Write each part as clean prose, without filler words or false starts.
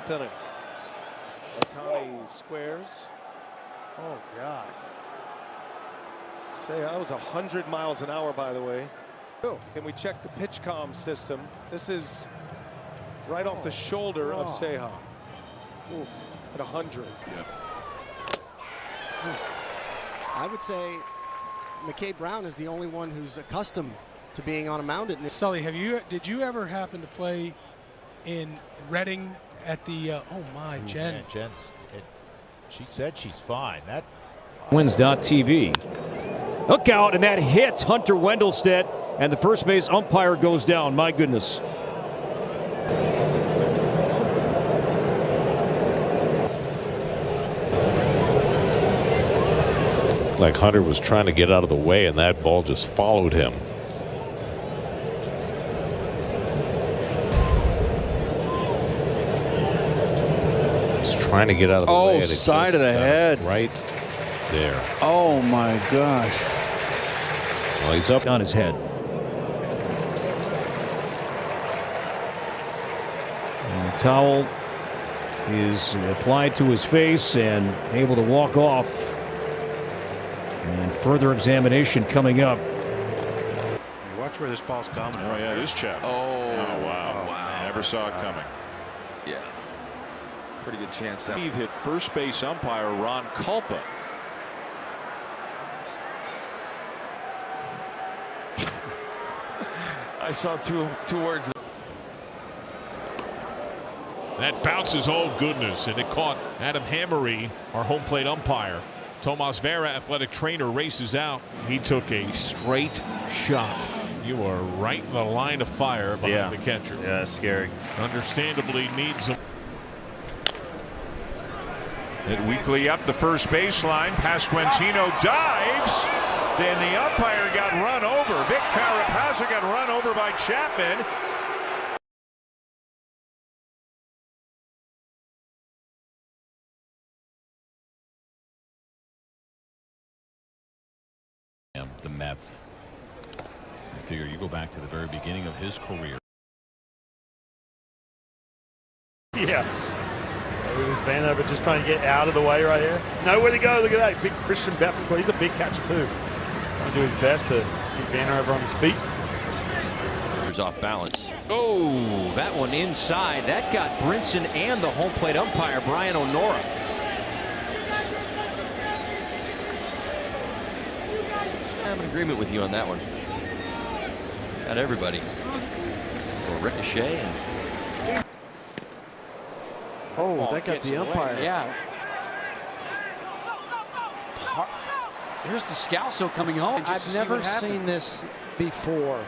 ninth inning. Otani squares. Oh gosh. Say that was 100 miles an hour, by the way. Can we check the pitch comm system? This is right off the shoulder of Seha. Oof, at 100. Yep. I would say McKay Brown is the only one who's accustomed to being on a mound. Sully, did you ever happen to play in Reading at the? Oh my, Jen. Man, she said she's fine. That Wins.tv. Look out, and that hits Hunter Wendelstedt, and the first base umpire goes down. My goodness. Like Hunter was trying to get out of the way, and that ball just followed him. He's trying to get out of the way. Oh, side of the head. Right there. Oh my gosh. Well, he's up on his head. And the towel is applied to his face and able to walk off. And further examination coming up. watch where this ball's coming from. Oh yeah, it is Chap. Oh wow. wow. Never saw it coming. Yeah. Pretty good chance that. Steve hit first base umpire Ron Culpa. I saw two words. That bounces, oh goodness, and it caught Adam Hammery, our home plate umpire. Tomas Vera, athletic trainer, races out. He took a straight shot. You are right in the line of fire behind the catcher. Yeah, that's scary. Understandably needs him. Hit weakly up the first baseline. Pasquantino dives. Then the umpire got run over. Vic Carapazza got run over by Chapman. The Mets. I figure you go back to the very beginning of his career. Yeah. He was standing there, but just trying to get out of the way right here. Nowhere to go. Look at that. Big Christian Betancourt. He's a big catcher, too. Trying to do his best to keep Banner over on his feet. Off balance. Oh, that one inside. That got Brinson and the home plate umpire, Brian O'Nora. I'm in agreement with you on that one. Got everybody. Or ricochet. And... Oh, that got the umpire. Away. Yeah. Here's Descalso coming home. I've never seen this before.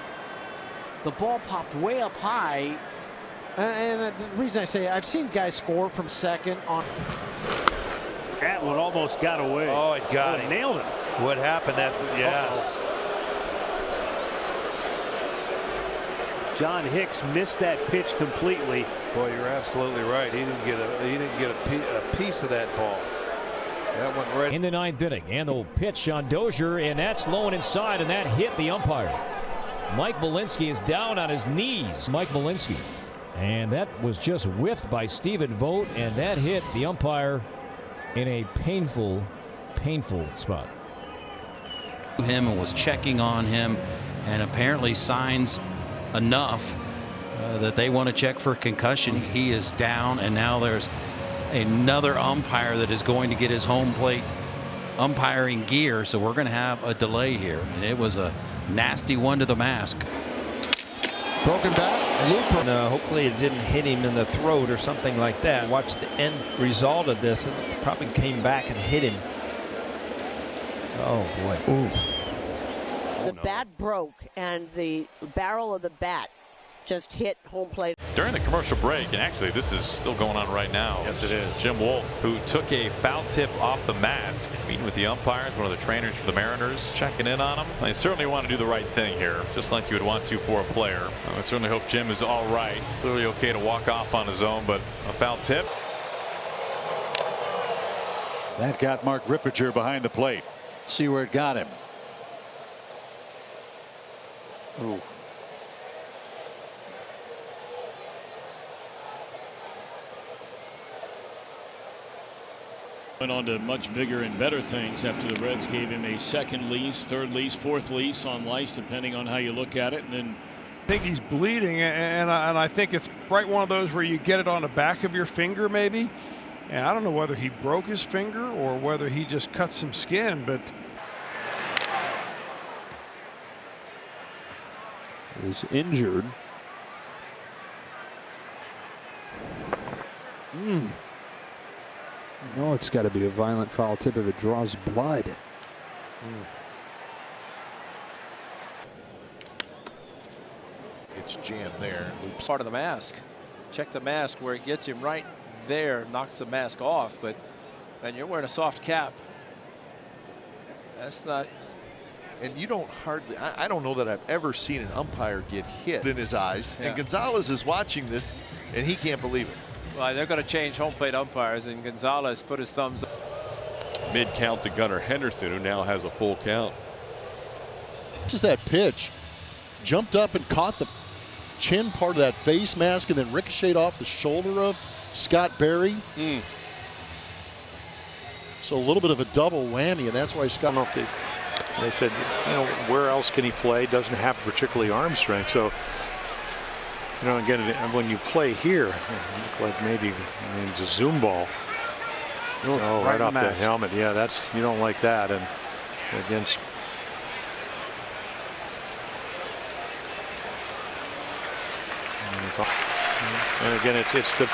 The ball popped way up high. And the reason I say I've seen guys score from second on. That one almost got away. Oh, it got him. Nailed him. What happened? Yes. John Hicks missed that pitch completely. Boy, you're absolutely right. He didn't get a piece of that ball. That went right in the ninth inning, and the pitch on Dozier, and that's low and inside, and that hit the umpire. Mike Malinsky is down on his knees. Mike Malinsky, and that was just whiffed by Stephen Vogt, and that hit the umpire in a painful spot. Him and was checking on him, and apparently signs enough that they want to check for concussion. He is down, and now there's another umpire that is going to get his home plate umpiring gear, so we're going to have a delay here, and it was a nasty one to the mask. Broken bat, looper. No, hopefully it didn't hit him in the throat or something like that. Watch the end result of this. It probably came back and hit him. Oh boy. Ooh. The bat broke, and the barrel of the bat just hit home plate. During the commercial break, and actually this is still going on right now. Yes, it is. Jim Wolf, who took a foul tip off the mask, meeting with the umpires, one of the trainers for the Mariners, checking in on him. They certainly want to do the right thing here, just like you would want to for a player. I certainly hope Jim is all right. Clearly okay to walk off on his own, but a foul tip. That got Mark Rippiger behind the plate. See where it got him. Ooh. Went on to much bigger and better things after the Reds gave him a second lease, third lease, fourth lease on life, depending on how you look at it. And then I think he's bleeding, and I think it's right one of those where you get it on the back of your finger maybe. And I don't know whether he broke his finger or whether he just cut some skin, but is injured. No, it's got to be a violent foul tip if it draws blood. It's jammed there. Loops part of the mask. Check the mask where it gets him right there, knocks the mask off, but then you're wearing a soft cap. That's not. And you don't hardly, I don't know that I've ever seen an umpire get hit in his eyes. Yeah. And Gonzalez is watching this, and he can't believe it. Well, they're going to change home plate umpires, and Gonzalez put his thumbs up. Mid-count to Gunnar Henderson, who now has a full count. This is that pitch. Jumped up and caught the chin part of that face mask and then ricocheted off the shoulder of Scott Berry. So a little bit of a double whammy, and that's why Scott. They said, you know, where else can he play? Doesn't have particularly arm strength. So, you know, again, when you play here, it looked like maybe it's a zoom ball. Oh, right off the helmet. Yeah, that's, you don't like that. And against. And again, it's the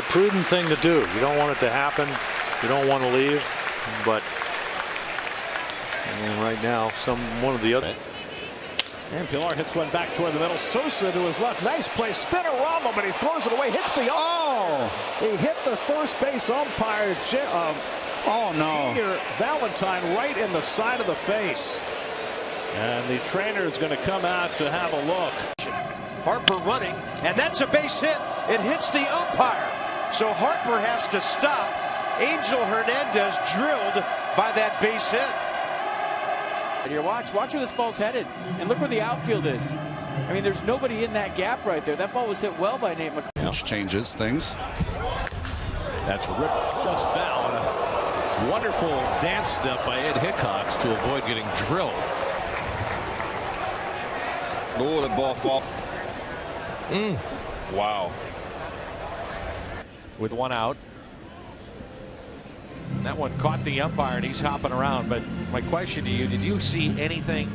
prudent thing to do. You don't want it to happen. You don't want to leave, but. And right now, one of the other. And Pilar hits one back toward the middle. Sosa to his left. Nice play. Spinorama, but he throws it away. Hits the. Oh! He hit the first base umpire. Junior Valentine right in the side of the face. And the trainer is going to come out to have a look. Harper running, and that's a base hit. It hits the umpire. So Harper has to stop. Angel Hernandez drilled by that base hit. And here, watch where this ball's headed, and look where the outfield is. I mean, there's nobody in that gap right there. That ball was hit well by Nate McClellan. Which changes things. That's ripped just foul. A wonderful dance step by Ed Hickox to avoid getting drilled. Oh, the ball fall. Wow. With one out. That one caught the umpire and he's hopping around. But my question to you, did you see anything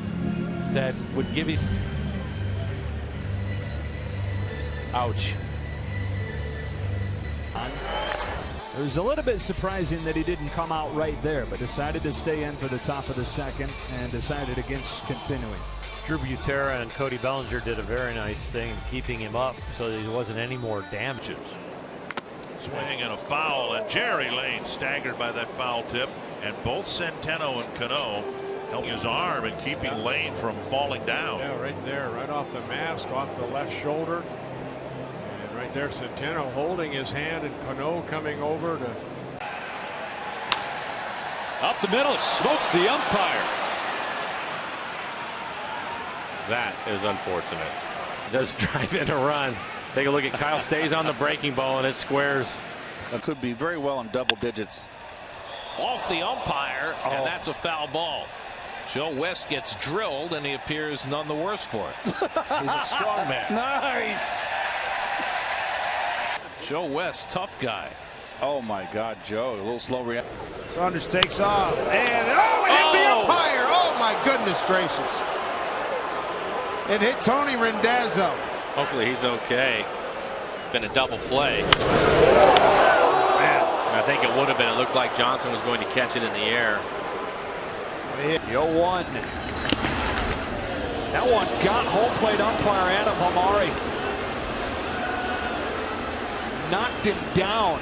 that would give you. Ouch. It was a little bit surprising that he didn't come out right there, but decided to stay in for the top of the second and decided against continuing. Drew Butera and Cody Bellinger did a very nice thing keeping him up so that there wasn't any more damages. Swing and a foul, and Jerry Lane staggered by that foul tip, and both Centeno and Cano helping his arm and keeping Lane from falling down. Yeah, right there, right off the mask, off the left shoulder. And right there, Centeno holding his hand, and Cano coming over to. Up the middle, it smokes the umpire. That is unfortunate. Does drive in a run. Take a look at Kyle stays on the breaking ball and it squares. It could be very well in double digits. Off the umpire, and that's a foul ball. Joe West gets drilled, and he appears none the worse for it. He's a strong man. Nice. Joe West, tough guy. Oh my God, Joe, a little slow reaction. Saunders takes off, and it hit the umpire. Oh my goodness gracious. It hit Tony Rendazzo. Hopefully he's okay. Been a double play. I think it would have been. It looked like Johnson was going to catch it in the air. The 0-1. That one got home plate umpire Adam Hamari. Knocked him down.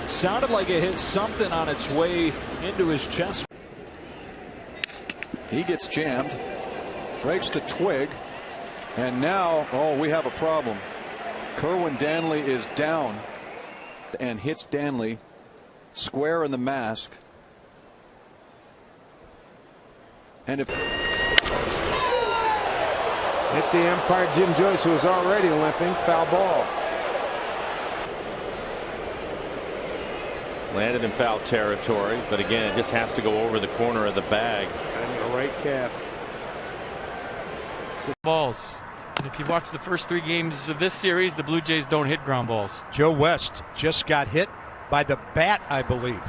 Sounded like it hit something on its way into his chest. He gets jammed, breaks the twig, and now, we have a problem. Kerwin Danley is down and hits Danley square in the mask. And if hit the umpire Jim Joyce, who was already limping, foul ball. Landed in foul territory, but again, it just has to go over the corner of the bag. And the right calf. Balls. And if you watch the first 3 games of this series, the Blue Jays don't hit ground balls. Joe West just got hit by the bat, I believe.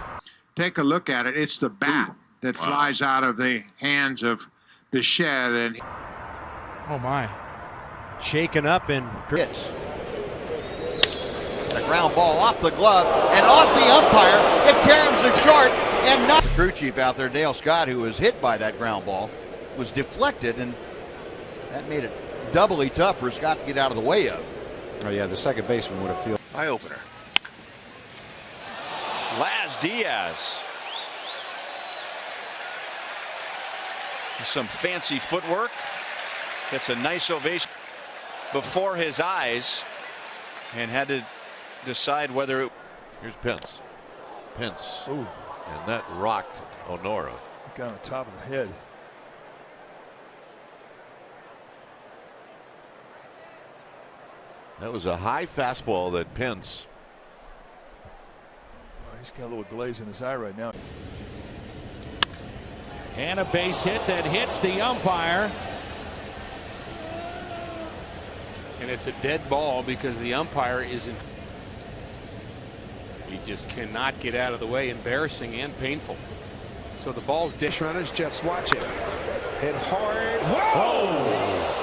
Take a look at it. It's the bat that flies out of the hands of Bichette. And oh my. Shaken up in hits. A ground ball off the glove and off the umpire. It caroms the short and not. The crew chief out there, Dale Scott, who was hit by that ground ball, was deflected, and that made it doubly tough for Scott to get out of the way of. Oh yeah, the second baseman would have feel. Eye opener. Laz Diaz. Some fancy footwork. Gets a nice ovation before his eyes and had to decide whether it. Here's Pence. Ooh. And that rocked Honora. Got on top of the head. That was a high fastball that Pence. Oh, he's got a little glaze in his eye right now. And a base hit that hits the umpire. And it's a dead ball because the umpire isn't. He just cannot get out of the way. Embarrassing and painful. So the ball's dish runners just watch it. Hit hard. Whoa!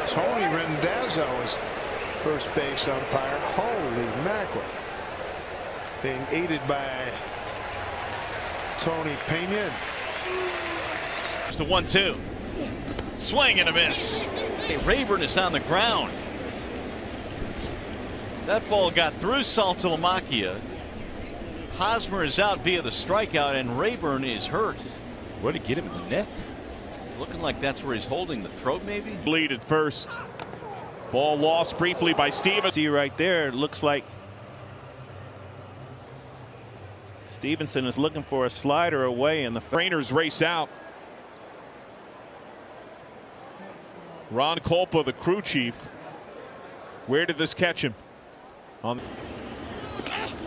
Tony Rendazzo is first base umpire. Holy mackerel. Being aided by Tony Pena. It's the 1-2. Swing and a miss. Hey, Rayburn is on the ground. That ball got through Saltalamacchia. Hosmer is out via the strikeout, and Rayburn is hurt. Where did he get him in the neck? Looking like that's where he's holding the throat, maybe. Lead at first. Ball lost briefly by Stevens. See right there, it looks like Stevenson is looking for a slider away in the trainers race out. Ron Kolpa, the crew chief. Where did this catch him?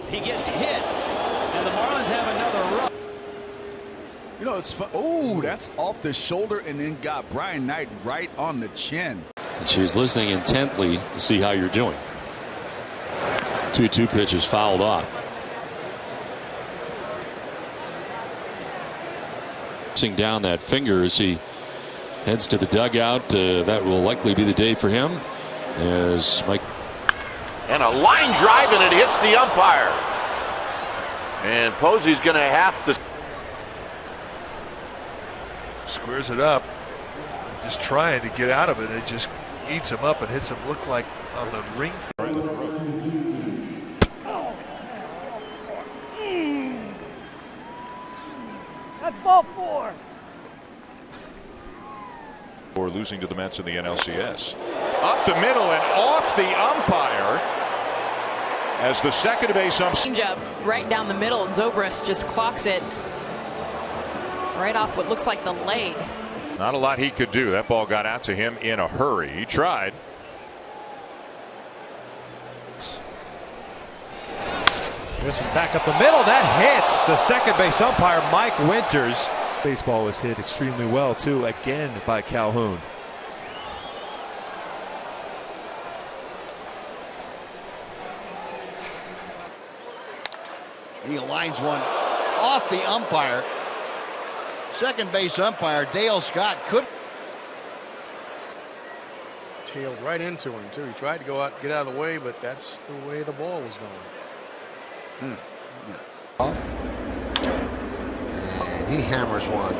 He gets hit, and the Marlins have another run. You know, it's fun. Oh, that's off the shoulder and then got Brian Knight right on the chin. And she's listening intently to see how you're doing. 2-2 pitch is fouled off. Down that finger as he heads to the dugout. That will likely be the day for him as Mike. And a line drive, and it hits the umpire. And Posey's going to have to. Squares it up. Just trying to get out of it. It just eats him up and hits him. Look like on the ring. That's ball 4. Or losing to the Mets in the NLCS. Up the middle and off the umpire as the second base Change up right down the middle. Zobrist just clocks it right off what looks like the leg. Not a lot he could do. That ball got out to him in a hurry. He tried. This one back up the middle. That hits the second base umpire, Mike Winters. Baseball was hit extremely well, too, again by Calhoun. He lines one off the umpire. Second base umpire Dale Scott could. Tailed right into him, too. He tried to go out, get out of the way, but that's the way the ball was going. Off. And he hammers one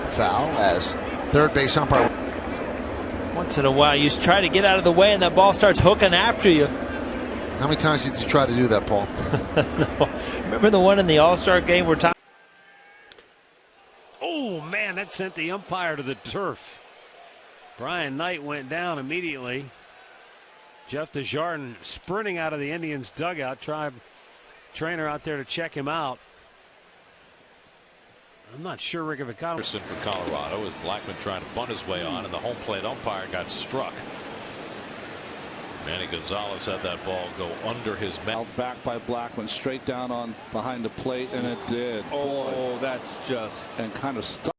foul as third base umpire. Once in a while, you try to get out of the way, and that ball starts hooking after you. How many times did you try to do that, Paul? No. Remember the one in the All-Star game where Tom. Oh, man, that sent the umpire to the turf. Brian Knight went down immediately. Jeff Desjardins sprinting out of the Indians dugout. Tribe trainer out there to check him out. I'm not sure Rick Vicano. For Colorado as Blackman trying to bunt his way on, and the home plate umpire got struck. Manny Gonzalez had that ball go under his mouth. Back by Blackman, straight down on behind the plate, and it did. Oh, that's just and kind of stuck.